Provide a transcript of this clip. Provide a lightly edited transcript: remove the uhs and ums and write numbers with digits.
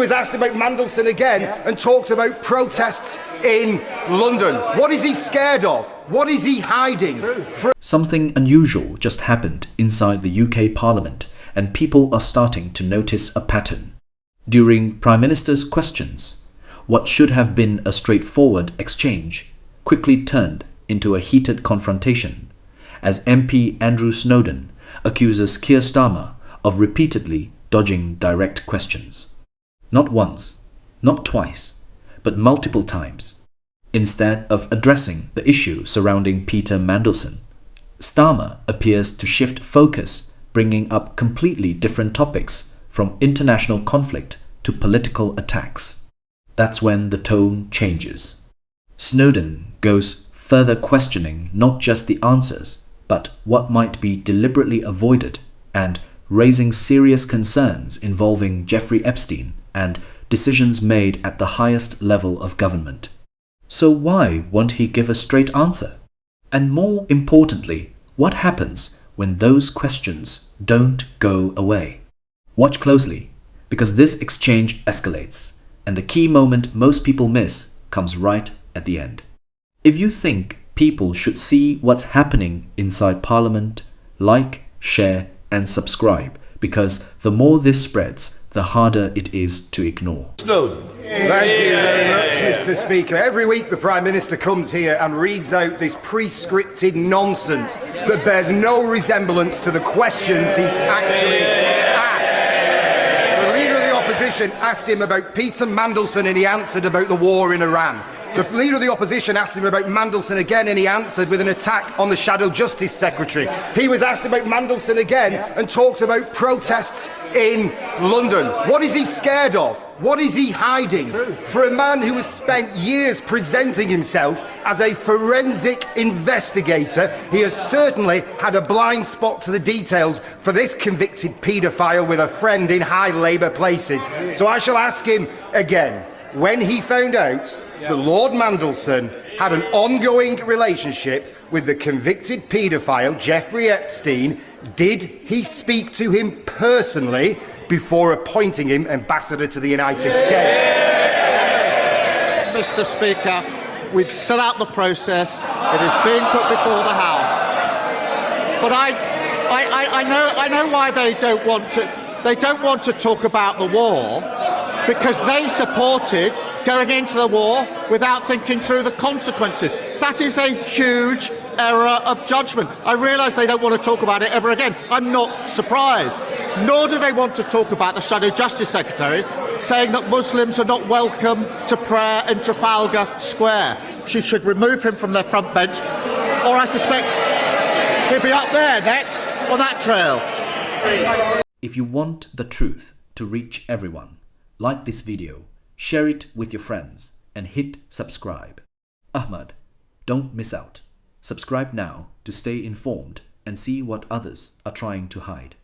was asked about Mandelson again and talked about protests in London. What is he scared of? What is he hiding? Something unusual just happened inside the UK Parliament, and people are starting to notice a pattern. During Prime Minister's questions, what should have been a straightforward exchange quickly turned into a heated confrontation, as MP Andrew Snowden accuses Keir Starmer of repeatedly dodging direct questions. Not once, not twice, but multiple times. Instead of addressing the issue surrounding Peter Mandelson, Starmer appears to shift focus, bringing up completely different topics from international conflict to political attacks. That's when the tone changes. Snowden goes further questioning not just the answers, but what might be deliberately avoided, and raising serious concerns involving Jeffrey Epstein and decisions made at the highest level of government. So why won't he give a straight answer? And more importantly, what happens when those questions don't go away? Watch closely, because this exchange escalates, and the key moment most people miss comes right at the end. If you think people should see what's happening inside Parliament, like, share, and subscribe, because the more this spreads, the harder it is to ignore. Snowden. Thank you very much, Mr. Speaker. Every week the Prime Minister comes here and reads out this pre-scripted nonsense that bears no resemblance to the questions he's actually asked. The Leader of the Opposition asked him about Peter Mandelson and he answered about the war in Iran. The Leader of the Opposition asked him about Mandelson again and he answered with an attack on the Shadow Justice Secretary. He was asked about Mandelson again and talked about protests in London. What is he scared of? What is he hiding? For a man who has spent years presenting himself as a forensic investigator, he has certainly had a blind spot to the details for this convicted paedophile with a friend in high Labour places. So I shall ask him again, when he found out that Lord Mandelson had an ongoing relationship with the convicted paedophile Jeffrey Epstein, did he speak to him personally before appointing him ambassador to the United States? Mr. Speaker, we've set out the process. It is being put before the House. But I know why they don't want to. They don't want to talk about the war because they supported going into the war without thinking through the consequences. That is a huge error of judgment. I realise they don't want to talk about it ever again. I'm not surprised. Nor do they want to talk about the Shadow Justice Secretary saying that Muslims are not welcome to prayer in Trafalgar Square. She should remove him from their front bench, or I suspect he'll be up there next on that trail. If you want the truth to reach everyone, like this video, share it with your friends, and hit subscribe. Ahmad, don't miss out. Subscribe now to stay informed and see what others are trying to hide.